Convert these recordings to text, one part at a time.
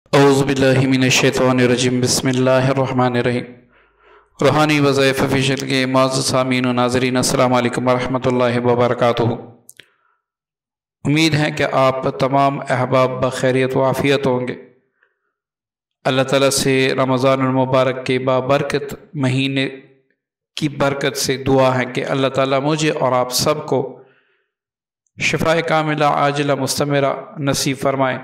اعوذ باللہ من الشیطان الرجیم بسم اللہ الرحمن الرحیم۔ روحانی وظائف فیشل کے معزز سامعین و ناظرین، السلام علیکم ورحمۃ اللہ وبرکاتہ۔ امید ہے کہ آپ تمام احباب بخیریت و عافیت ہوں گے۔ اللہ تعالیٰ سے رمضان المبارک کے بابرکت مہینے کی برکت سے دعا ہے کہ اللہ تعالیٰ مجھے اور آپ سب کو شفاء کاملہ عاجلہ مستمرہ نصیب فرمائے،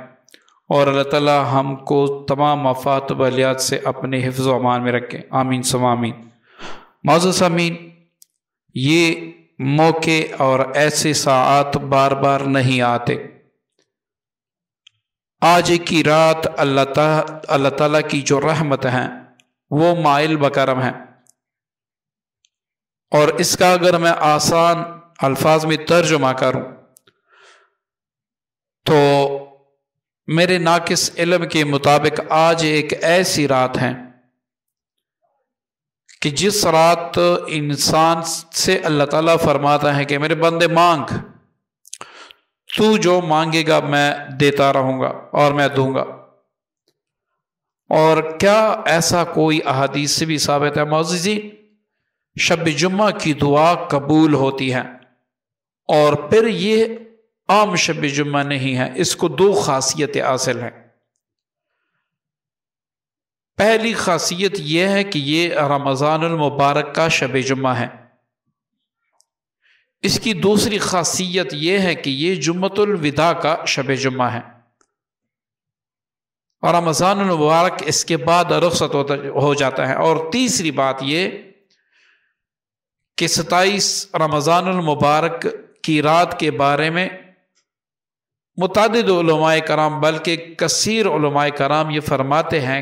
اور اللہ تعالیٰ ہم کو تمام آفات و بلیات سے اپنے حفظ و امان میں رکھیں، آمین ثم آمین۔ معزز سامعین، یہ موقع اور ایسے ساعات بار بار نہیں آتے۔ آج کی رات اللہ تعالیٰ کی جو رحمت ہیں وہ مائل بکرم ہیں، اور اس کا اگر میں آسان الفاظ میں ترجمہ کروں تو میرے ناقص علم کے مطابق آج ایک ایسی رات ہے کہ جس رات انسان سے اللہ تعالیٰ فرماتا ہے کہ میرے بندے مانگ، تو جو مانگے گا میں دیتا رہوں گا اور میں دوں گا۔ اور کیا ایسا کوئی احادیث سے بھی ثابت ہے معززین، شب جمعہ کی دعا قبول ہوتی ہے، اور پھر یہ عام شب جمعہ نہیں ہے، اس کو دو خاصیتیں حاصل ہیں۔ پہلی خاصیت یہ ہے کہ یہ رمضان المبارک کا شب جمعہ ہے۔ اس کی دوسری خاصیت یہ ہے کہ یہ جمعۃ الوداع کا شب جمعہ ہے، اور رمضان المبارک اس کے بعد رخصت ہو جاتا ہے۔ اور تیسری بات یہ کہ 27 رمضان المبارک کی رات کے بارے میں متعدد علماء کرام بلکہ کثیر علماء کرام یہ فرماتے ہیں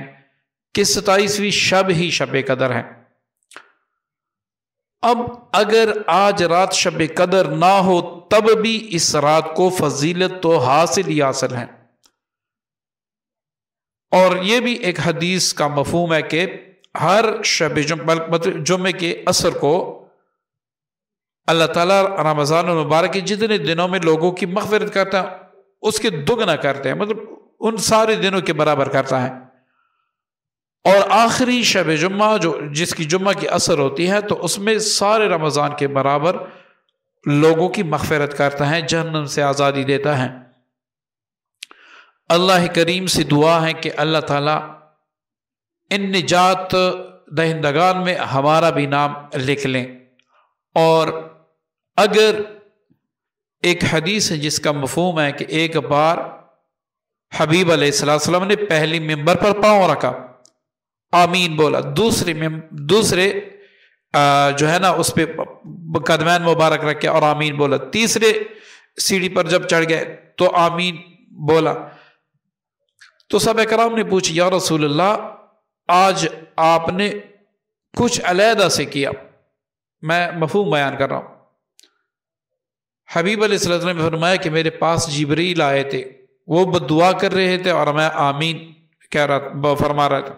کہ 27ویں شب ہی شب قدر ہے۔ اب اگر آج رات شب قدر نہ ہو تب بھی اس رات کو فضیلت تو حاصل ہی حاصل ہے، اور یہ بھی ایک حدیث کا مفہوم ہے کہ ہر شب جمعے کے عصر کو اللہ تعالیٰ رمضان المبارک کے جتنے دنوں میں لوگوں کی مغفرت کرتا ہے اس کے دگنا کرتے ہیں، مطلب ان سارے دنوں کے برابر کرتا ہے۔ اور آخری شب جمعہ جس کی جمعہ کی عصر ہوتی ہے تو اس میں سارے رمضان کے برابر لوگوں کی مغفرت کرتا ہے، جہنم سے آزادی دیتا ہے۔ اللہ کریم سے دعا ہے کہ اللہ تعالیٰ ان نجات دہندگان میں ہمارا بھی نام لکھ لیں۔ اور اگر ایک حدیث ہے جس کا مفہوم ہے کہ ایک بار حبیب علیہ السلام نے پہلی ممبر پر پاؤں رکھا، آمین بولا، دوسرے جو ہے نا اس پہ قدمین مبارک رکھے اور آمین بولا، تیسرے سیڑھی پر جب چڑھ گئے تو آمین بولا۔ تو صحابہ کرام نے پوچھا یا رسول اللہ، آج آپ نے کچھ علیحدہ سے کیا، میں مفہوم بیان کر رہا ہوں۔ حبیب علیہ السلام نے فرمایا کہ میرے پاس جبریل آئے تھے، وہ بدعا کر رہے تھے اور میں آمین فرما رہا تھا۔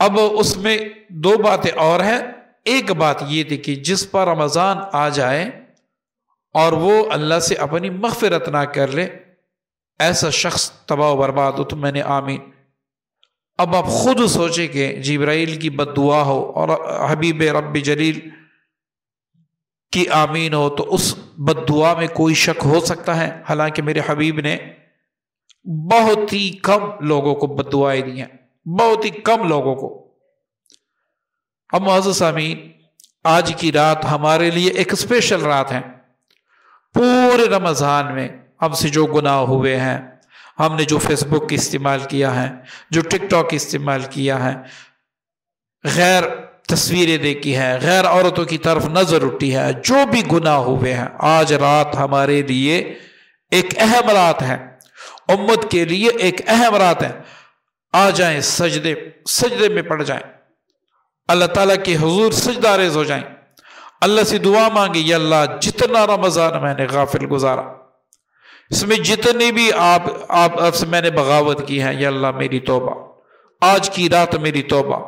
اب اس میں دو باتیں اور ہیں۔ ایک بات یہ تھی کہ جس پر رمضان آ جائے اور وہ اللہ سے اپنی مغفرت نہ کر لے، ایسا شخص تباہ و برباد ہو، تو میں نے آمین۔ اب آپ خود سوچیں کہ جبرائیل کی بد دعا ہو اور حبیب رب جلیل کی آمین ہو تو اس بد دعا میں کوئی شک ہو سکتا ہے؟ حالانکہ میرے حبیب نے بہت ہی کم لوگوں کو بد دعائیں دی ہیں، بہت ہی کم لوگوں کو۔ اب معزز سامعین، آج کی رات ہمارے لیے ایک اسپیشل رات ہے۔ پورے رمضان میں ہم سے جو گناہ ہوئے ہیں، ہم نے جو فیس بک استعمال کیا ہے، جو ٹک ٹاک استعمال کیا ہے، غیر تصویریں دیکھی ہیں، غیر عورتوں کی طرف نظر اٹھی ہے، جو بھی گناہ ہوئے ہیں، آج رات ہمارے لیے ایک اہم رات ہے، امت کے لیے ایک اہم رات ہے۔ آ جائیں سجدے میں پڑ جائیں، اللہ تعالیٰ کے حضور سجدہ ریز ہو جائیں، اللہ سے دعا مانگے، یا اللہ جتنا رمضان میں نے غافل گزارا، اس میں جتنی بھی آپ سے میں نے بغاوت کی ہے، یا اللہ میری توبہ، آج کی رات میری توبہ،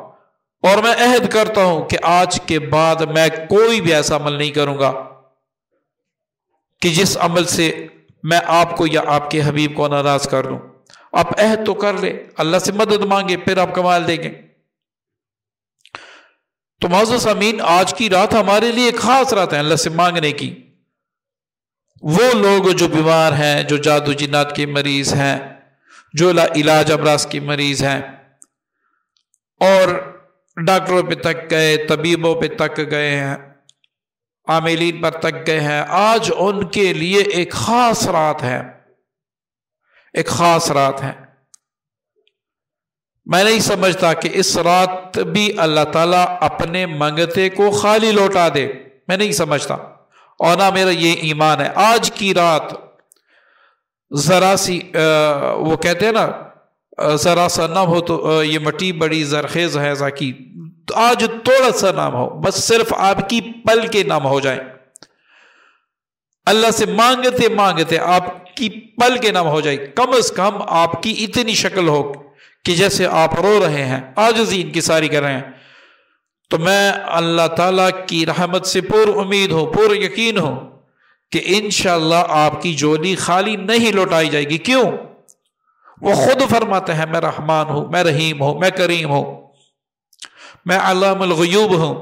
اور میں عہد کرتا ہوں کہ آج کے بعد میں کوئی بھی ایسا عمل نہیں کروں گا کہ جس عمل سے میں آپ کو یا آپ کے حبیب کو ناراض کر دوں۔ آپ عہد تو کر لے، اللہ سے مدد مانگے، پھر آپ کمال دیں گے۔ تو معزز سامعین، آج کی رات ہمارے لیے ایک خاص رات ہے اللہ سے مانگنے کی۔ وہ لوگ جو بیمار ہیں، جو جادو جنات کے مریض ہیں، جو لا علاج امراض کے مریض ہیں اور ڈاکٹروں پہ تک گئے، طبیبوں پہ تک گئے ہیں، عاملین پر تک گئے ہیں، آج ان کے لیے ایک خاص رات ہے، ایک خاص رات ہے۔ میں نہیں سمجھتا کہ اس رات بھی اللہ تعالیٰ اپنے منگتے کو خالی لوٹا دے، میں نہیں سمجھتا، اور نہ میرا یہ ایمان ہے۔ آج کی رات ذرا سی وہ کہتے ہیں نا ذرا سا نام ہو تو یہ مٹی بڑی زرخیز ہے ذاکی، آج تھوڑا سا نام ہو، بس صرف آپ کی پل کے نام ہو جائیں، اللہ سے مانگتے مانگتے آپ کی پل کے نام ہو جائے، کم از کم آپ کی اتنی شکل ہو کہ جیسے آپ رو رہے ہیں، عاجزی انکساری کر رہے ہیں، تو میں اللہ تعالیٰ کی رحمت سے پر امید ہوں، پر یقین ہوں کہ انشاءاللہ آپ کی جولی خالی نہیں لوٹائی جائے گی۔ کیوں؟ وہ خود فرماتے ہیں میں رحمان ہوں، میں رحیم ہوں، میں کریم ہوں، میں علام الغیوب ہوں،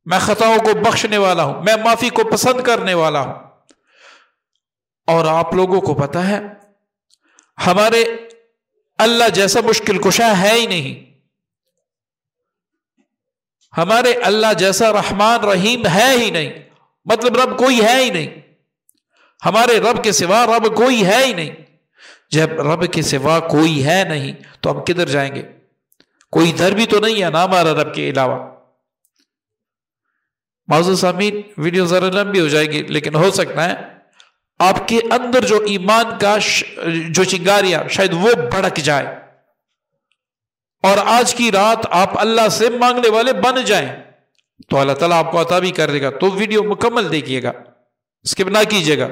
میں خطاؤں کو بخشنے والا ہوں، میں معافی کو پسند کرنے والا ہوں۔ اور آپ لوگوں کو پتہ ہے ہمارے اللہ جیسا مشکل کشا ہے ہی نہیں، ہمارے اللہ جیسا رحمان رحیم ہے ہی نہیں، مطلب رب کوئی ہے ہی نہیں، ہمارے رب کے سوا رب کوئی ہے ہی نہیں۔ جب رب کے سوا کوئی ہے نہیں تو ہم کدھر جائیں گے؟ کوئی در بھی تو نہیں ہے نا ہمارا رب کے علاوہ۔ معزز سامعین، ویڈیو ذرا لمبی ہو جائے گی، لیکن ہو سکتا ہے آپ کے اندر جو ایمان کا جو چنگاریاں شاید وہ بھڑک جائے اور آج کی رات آپ اللہ سے مانگنے والے بن جائیں، تو اللہ تعالیٰ آپ کو عطا بھی کر دے گا۔ تو ویڈیو مکمل دیکھیے گا، اسکپ نہ کیجیے گا۔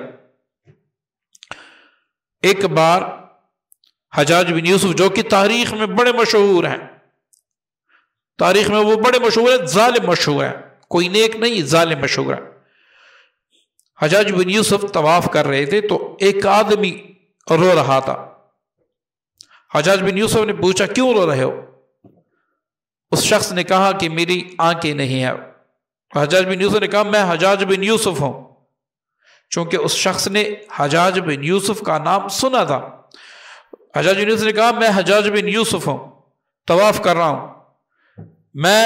ایک بار حجاج بن یوسف جو کہ تاریخ میں بڑے مشہور ہیں، تاریخ میں وہ بڑے مشہور ہیں، ظالم مشہور ہیں، کوئی نیک نہیں، ظالم مشہور ہے۔ حجاج بن یوسف طواف کر رہے تھے تو ایک آدمی رو رہا تھا۔ حجاج بن یوسف نے پوچھا کیوں رو رہے ہو؟ اس شخص نے کہا کہ میری آنکھیں نہیں ہیں۔ حجاج بن یوسف نے کہا میں حجاج بن یوسف ہوں، چونکہ اس شخص نے حجاج بن یوسف کا نام سنا تھا۔ حجاج بن یوسف نے کہا میں حجاج بن یوسف ہوں، طواف کر رہا ہوں، میں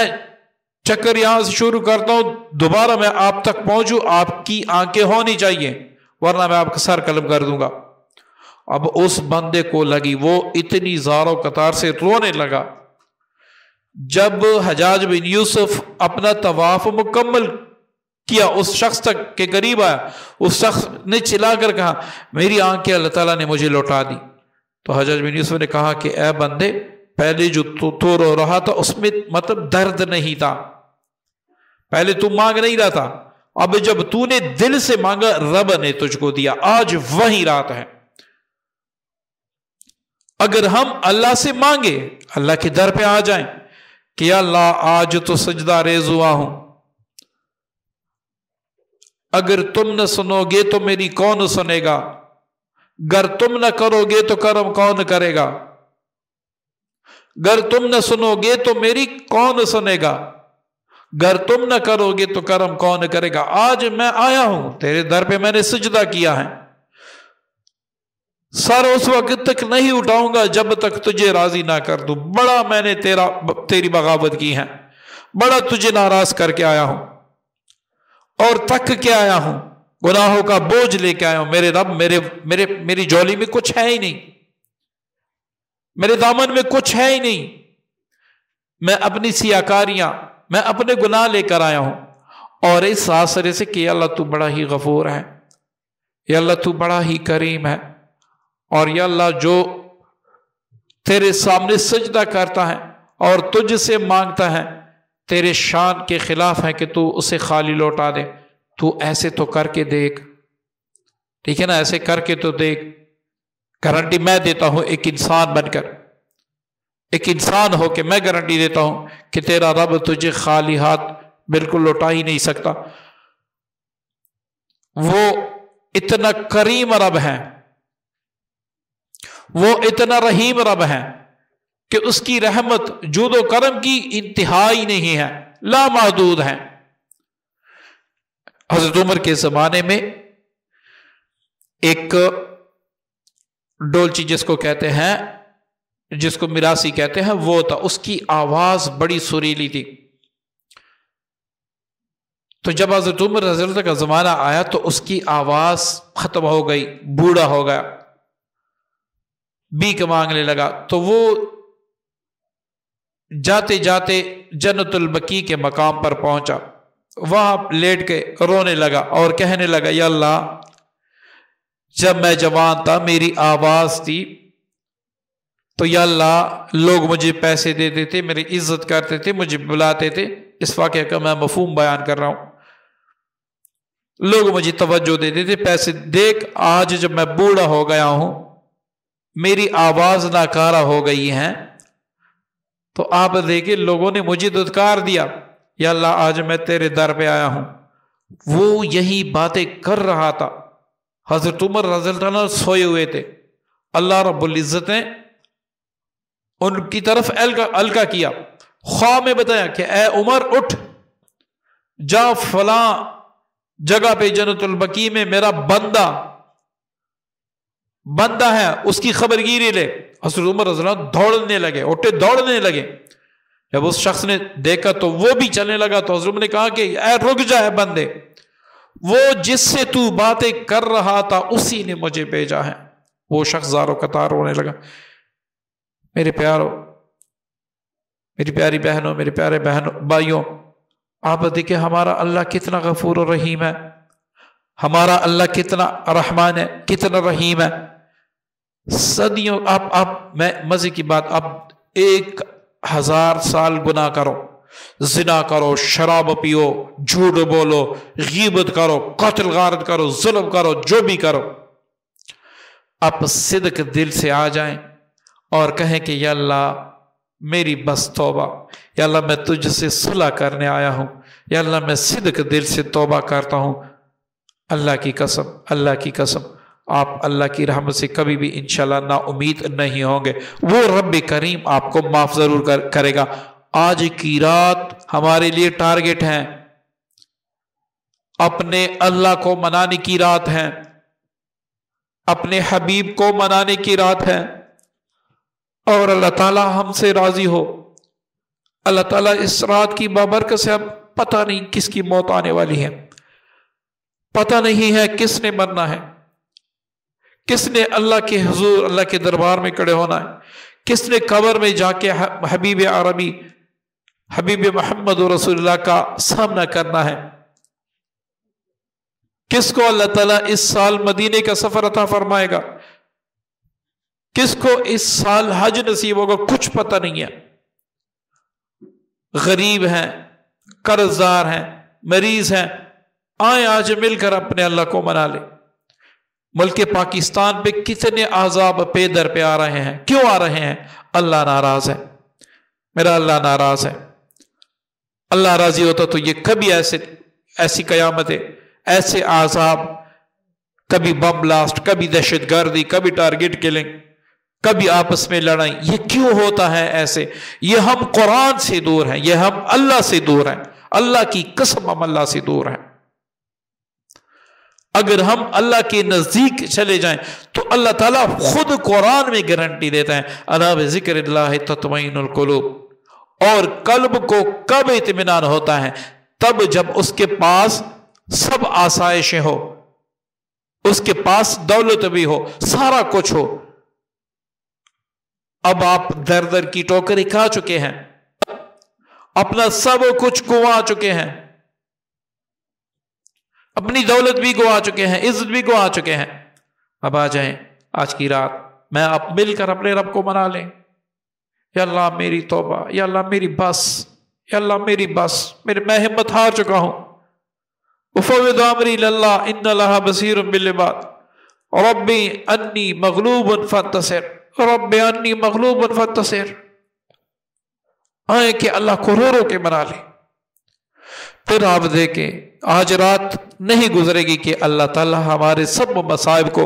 چکر یہاں سے شروع کرتا ہوں، دوبارہ میں آپ تک پہنچوں، آپ کی آنکھیں ہونی چاہیے ورنہ میں آپ کا سر قلم کر دوں گا۔ اب اس بندے کو لگی، وہ اتنی زار و قطار سے رونے لگا۔ جب حجاج بن یوسف اپنا طواف مکمل کیا، اس شخص تک کے قریب آیا، اس شخص نے چلا کر کہا میری آنکھیں اللہ تعالیٰ نے مجھے لوٹا دی۔ تو حجاج بن یوسف نے کہا کہ اے بندے، پہلے جو تو رو رہا تھا اس میں مطلب درد نہیں تھا، پہلے تو مانگ نہیں رہا تھا، اب جب تو نے دل سے مانگا رب نے تجھ کو دیا، آج وہی رات ہے۔ اگر ہم اللہ سے مانگے، اللہ کے در پہ آ جائیں کہ یا اللہ آج تو سجدہ ریز ہوا ہوں، اگر تم نہ سنو گے تو میری کون سنے گا، گر تم نہ کرو گے تو کرم کون کرے گا، گر تم نہ سنو گے تو میری کون سنے گا، گر تم نہ کرو گے تو کرم کون کرے گا۔ آج میں آیا ہوں تیرے در پہ، میں نے سجدہ کیا ہے، سر اس وقت تک نہیں اٹھاؤں گا جب تک تجھے راضی نہ کر دوں۔ بڑا میں نے تیری بغاوت کی ہے، بڑا تجھے ناراض کر کے آیا ہوں اور تک کے آیا ہوں، گناہوں کا بوجھ لے کے آیا ہوں۔ میرے رب، میری جولی میں کچھ ہے ہی نہیں، میرے دامن میں کچھ ہے ہی نہیں، میں اپنی سیاکاریاں، میں اپنے گناہ لے کر آیا ہوں، اور اس آسرے سے کہ اللہ تو بڑا ہی غفور ہے، یا اللہ تو بڑا ہی کریم ہے، اور یا اللہ جو تیرے سامنے سجدہ کرتا ہے اور تجھ سے مانگتا ہے تیرے شان کے خلاف ہے کہ تو اسے خالی لوٹا دے۔ تو ایسے تو کر کے دیکھ، ٹھیک ہے نا، ایسے کر کے تو دیکھ، گارنٹی میں دیتا ہوں ایک انسان بن کر، ایک انسان ہو کے میں گارنٹی دیتا ہوں کہ تیرا رب تجھے خالی ہاتھ بالکل لوٹا ہی نہیں سکتا۔ وہ اتنا کریم رب ہے، وہ اتنا رحیم رب ہے کہ اس کی رحمت جود و کرم کی انتہائی نہیں ہے، لامحدود ہے۔ حضرت عمر کے زمانے میں ایک ڈولچی جس کو کہتے ہیں، جس کو میراثی کہتے ہیں، وہ تھا، اس کی آواز بڑی سریلی تھی۔ تو جب حضرت عمر رضی اللہ کا زمانہ آیا تو اس کی آواز ختم ہو گئی، بوڑھا ہو گیا، بھیک مانگنے لگا۔ تو وہ جاتے جاتے جنت البقیع کے مقام پر پہنچا، وہاں لیٹ کے رونے لگا اور کہنے لگا، یا اللہ، جب میں جوان تھا، میری آواز تھی، تو یا اللہ لوگ مجھے پیسے دیتے تھے، میری عزت کرتے تھے، مجھے بلاتے تھے۔ اس واقعے کا میں مفہوم بیان کر رہا ہوں، لوگ مجھے توجہ دیتے تھے، پیسے۔ دیکھ آج جب میں بوڑھا ہو گیا ہوں، میری آواز ناکارہ ہو گئی ہے، تو آپ دیکھیں لوگوں نے مجھے دھتکار دیا، یا اللہ آج میں تیرے در پہ آیا ہوں۔ وہ یہی باتیں کر رہا تھا، حضرت عمر رضی اللہ عنہ سوئے ہوئے تھے، اللہ رب العزت نے ان کی طرف الکا کیا، خواب میں بتایا کہ اے عمر اٹھ، جا فلاں جگہ پہ جنت البقیع میں میرا بندہ ہے، اس کی خبرگیری لے۔ حضرت عمر رضی اللہ عنہ دوڑنے لگے، اٹھے دوڑنے لگے۔ جب اس شخص نے دیکھا تو وہ بھی چلنے لگا، تو حضرت عمر نے کہا کہ اے رک جائے بندے، وہ جس سے تو باتیں کر رہا تھا اسی نے مجھے بھیجا ہے۔ وہ شخص زاروں قطار ہونے لگا۔ میرے پیارو، میری پیاری بہنوں، میرے پیارے بہنوں بھائیوں، آپ دیکھیں ہمارا اللہ کتنا غفور و رحیم ہے، ہمارا اللہ کتنا رحمان ہے، کتنا رحیم ہے۔ صدیوں آپ میں مزے کی بات، آپ 1000 سال گناہ کرو، زنا کرو، شراب پیو، جھوٹ بولو، غیبت کرو، قتل غارت کرو، ظلم کرو، جو بھی کرو، آپ صدق دل سے آ جائیں اور کہیں کہ یا اللہ میری بس توبہ، یا اللہ میں تجھ سے صلح کرنے آیا ہوں، یا اللہ میں صدق دل سے توبہ کرتا ہوں۔ اللہ کی قسم، اللہ کی قسم، آپ اللہ کی رحمت سے کبھی بھی انشاءاللہ نا امید نہیں ہوں گے۔ وہ رب کریم آپ کو معاف ضرور کرے گا۔ آج کی رات ہمارے لیے ٹارگٹ ہے، اپنے اللہ کو منانے کی رات ہے، اپنے حبیب کو منانے کی رات ہے، اور اللہ تعالیٰ ہم سے راضی ہو۔ اللہ تعالیٰ اس رات کی بابرکت سے، اب پتہ نہیں کس کی موت آنے والی ہے، پتہ نہیں ہے کس نے مرنا ہے، کس نے اللہ کے حضور، اللہ کے دربار میں کھڑے ہونا ہے، کس نے قبر میں جا کے حبیب عربی، حبیب محمد رسول اللہ کا سامنا کرنا ہے، کس کو اللہ تعالیٰ اس سال مدینے کا سفر عطا فرمائے گا، کس کو اس سال حج نصیب ہوگا، کچھ پتہ نہیں ہے۔ غریب ہیں، قرض دار ہیں، مریض ہیں، آئیں آج مل کر اپنے اللہ کو منا لیں۔ ملک پاکستان پہ کتنے عذاب پہ در پہ آ رہے ہیں، کیوں آ رہے ہیں؟ اللہ ناراض ہے، میرا اللہ ناراض ہے۔ اللہ راضی ہوتا تو یہ کبھی ایسی قیامتیں، ایسے عذاب، کبھی بم بلاسٹ، کبھی دہشت گردی، کبھی ٹارگٹ کلنگ، کبھی آپس میں لڑائی، یہ کیوں ہوتا ہے ایسے؟ یہ ہم قرآن سے دور ہیں، یہ ہم اللہ سے دور ہیں، اللہ کی قسم ہم اللہ سے دور ہیں۔ اگر ہم اللہ کے نزدیک چلے جائیں تو اللہ تعالیٰ خود قرآن میں گارنٹی دیتا ہے، الا بذکر اللہ تطمئن القلوب۔ اور قلب کو کب اطمینان ہوتا ہے؟ تب جب اس کے پاس سب آسائشیں ہو، اس کے پاس دولت بھی ہو، سارا کچھ ہو۔ اب آپ در در کی ٹوکری کھا چکے ہیں، اپنا سب کچھ گوا چکے ہیں، اپنی دولت بھی گوا چکے ہیں، عزت بھی گوا چکے ہیں۔ اب آ جائیں آج کی رات میں آپ مل کر اپنے رب کو منا لیں، یا اللہ میری توبہ، یا اللہ میری بس، یا اللہ میری بس، میں ہمت ہار چکا ہوں۔ افوض امری اللہ ان اللہ بصیر بالعباد، ربی انی مغلوب فانتصر، رب انی مغلوب فانتصر۔ آئیں کہ اللہ کو رو رو کے منا لیں۔ پھر آپ دیکھیں آج رات نہیں گزرے گی کہ اللہ تعالیٰ ہمارے سب مصائب کو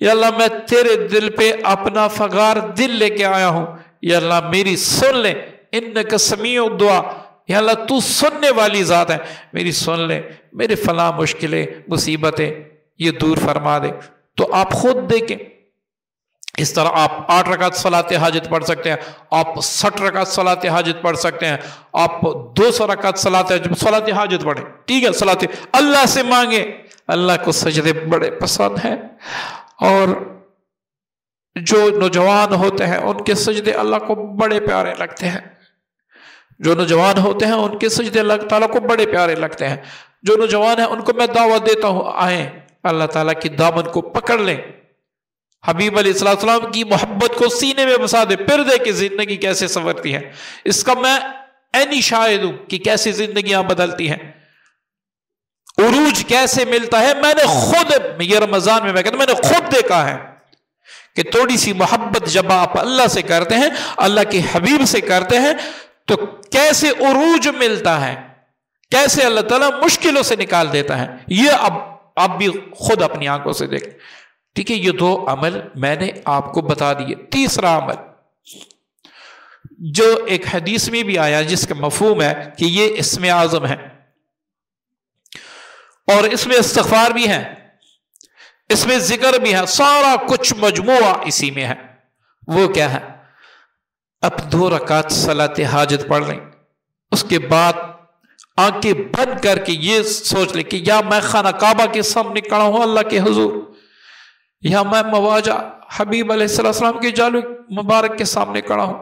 یا اللہ میں تیرے دل پہ اپنا فغار دل لے کے آیا ہوں، یا اللہ میری سن لے، انک سمیع الدعا، یا اللہ تو سننے والی ذات ہے، میری سن لے، میرے فلاں مشکلیں مصیبتیں یہ دور فرما دے۔ تو آپ خود دیکھیں، اس طرح آپ 8 رکعت صلاۃ حاجت پڑھ سکتے ہیں، آپ 60 رکعت صلاۃ حاجت پڑھ سکتے ہیں، آپ 200 رکعت صلاۃ حاجت پڑھیں، ٹھیک ہے، صلاۃ اللہ سے مانگیں۔ اللہ کو سجدے بڑے پسند ہیں، اور جو نوجوان ہوتے ہیں ان کے سجدے اللہ کو بڑے پیارے لگتے ہیں، جو نوجوان ہوتے ہیں ان کے سجدے اللہ تعالیٰ کو بڑے پیارے لگتے ہیں۔ جو نوجوان ہیں ان کو میں دعوت دیتا ہوں، آئیں اللہ تعالیٰ کی دامن کو پکڑ لیں، حبیب علیہ السلام کی محبت کو سینے میں بسا دے، پھر دے کہ زندگی کیسے سنورتی ہے۔ اس کا میں عینی شاہد ہوں کہ کیسی زندگیاں بدلتی ہیں، عروج کیسے ملتا ہے۔ میں نے خود، یہ رمضان میں کہتا ہوں، میں نے خود دیکھا ہے کہ تھوڑی سی محبت جب آپ اللہ سے کرتے ہیں، اللہ کے حبیب سے کرتے ہیں، تو کیسے عروج ملتا ہے، کیسے اللہ تعالیٰ مشکلوں سے نکال دیتا ہے۔ یہ اب آپ بھی خود اپنی آنکھوں سے دیکھیں، ٹھیک ہے۔ یہ 2 عمل میں نے آپ کو بتا دیے۔ تیسرا عمل جو ایک حدیث میں بھی آیا، جس کا مفہوم ہے کہ یہ اسم اعظم ہے، اور اس میں استغفار بھی ہے، اس میں ذکر بھی ہے، سارا کچھ مجموعہ اسی میں ہے۔ وہ کیا ہے؟ اب 2 رکعت صلاۃ حاجت پڑھ لیں، اس کے بعد آنکھیں بند کر کے یہ سوچ لیں کہ یا میں خانہ کعبہ کے سامنے کھڑا ہوں اللہ کے حضور، یا میں مواجہ حبیب علیہ السلام کے جالو مبارک کے سامنے کھڑا ہوں،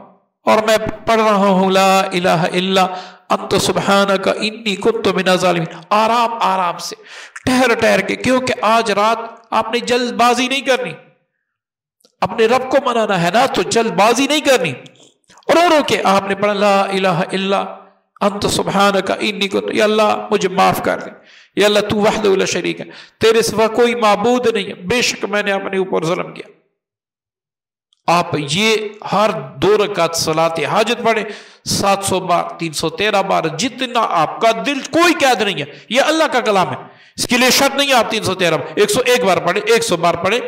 اور میں پڑھ رہا ہوں لا الہ الا انت سبحانک انی کنت من الظالمین، آرام آرام سے، ٹھہر ٹھہر کے، کیونکہ آج رات آپ نے جلد بازی نہیں کرنی، اپنے رب کو منانا ہے نا، تو جلد بازی نہیں کرنی، رو رو کے آپ نے پڑھا لا الہ الا انت سبحانک انی کنت، یا اللہ مجھے معاف کر دے، یا اللہ تو وحدہ لا شریک ہے، تیرے سوا کوئی معبود نہیں ہے، بے شک میں نے اپنے اوپر ظلم کیا۔ آپ یہ ہر 2 رکعت صلاۃ حاجت پڑھیں، 700 بار، 313 بار، جتنا آپ کا دل، کوئی قید نہیں ہے، یہ اللہ کا کلام ہے، اس کے لیے شرط نہیں ہے آپ 313 بار، 101 بار پڑھیں، 100 بار پڑھیں،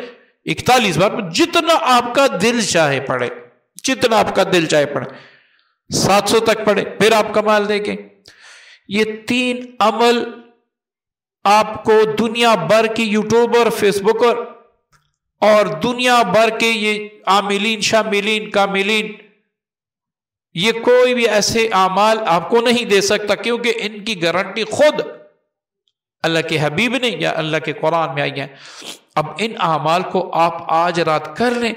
41 بار، جتنا آپ کا دل چاہے پڑھیں، جتنا آپ کا دل چاہے پڑھیں، 700 تک پڑھیں، پھر آپ کمال دیکھیں۔ یہ 3 عمل آپ کو دنیا بھر کی یوٹیوبر، فیس بکر اور دنیا بھر کے یہ عاملین، شاملین، کاملین، یہ کوئی بھی ایسے اعمال آپ کو نہیں دے سکتا، کیونکہ ان کی گارنٹی خود اللہ کے حبیب نے یا اللہ کے قرآن میں آئی ہے۔ اب ان اعمال کو آپ آج رات کر لیں،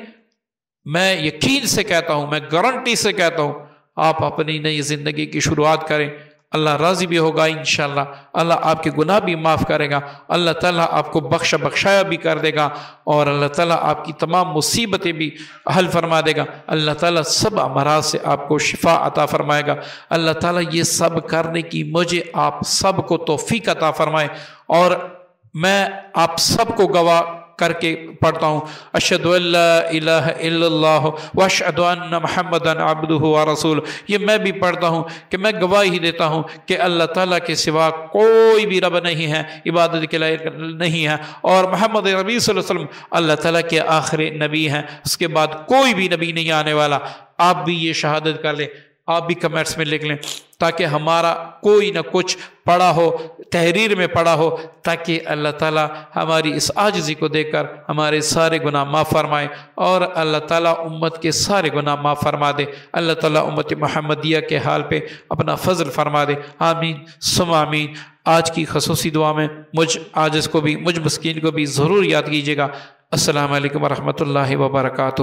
میں یقین سے کہتا ہوں، میں گارنٹی سے کہتا ہوں، آپ اپنی نئی زندگی کی شروعات کریں، اللہ راضی بھی ہوگا انشاءاللہ، اللہ آپ کے گناہ بھی معاف کرے گا، اللہ تعالیٰ آپ کو بخشایا بھی کر دے گا، اور اللہ تعالیٰ آپ کی تمام مصیبتیں بھی حل فرما دے گا، اللہ تعالیٰ سب امراض سے آپ کو شفا عطا فرمائے گا۔ اللہ تعالیٰ یہ سب کرنے کی مجھے آپ سب کو توفیق عطا فرمائے، اور میں آپ سب کو گواہ کر کے پڑھتا ہوں، اشہد ان لا الہ الا اللہ واشہد ان محمدا عبدہ ورسولہ، یہ میں بھی پڑھتا ہوں کہ میں گواہی دیتا ہوں کہ اللہ تعالیٰ کے سوا کوئی بھی رب نہیں ہے، عبادت کے لائق نہیں ہے، اور محمد نبی صلی اللہ علیہ وسلم اللہ تعالیٰ کے آخری نبی ہیں، اس کے بعد کوئی بھی نبی نہیں آنے والا۔ آپ بھی یہ شہادت کر لیں، آپ بھی کمنٹس میں لکھ لیں، تاکہ ہمارا کوئی نہ کچھ پڑھا ہو، تحریر میں پڑھا ہو، تاکہ اللہ تعالیٰ ہماری اس عاجزی کو دیکھ کر ہمارے سارے گناہ معاف فرمائے، اور اللہ تعالیٰ امت کے سارے گناہ معاف فرما دے، اللہ تعالیٰ امت محمدیہ کے حال پہ اپنا فضل فرما دے، آمین ثم آمین۔ آج کی خصوصی دعا میں مجھ عاجز کو بھی، مجھ مسکین کو بھی ضرور یاد کیجیے گا۔ السلام علیکم ورحمۃ اللہ وبرکاتہ۔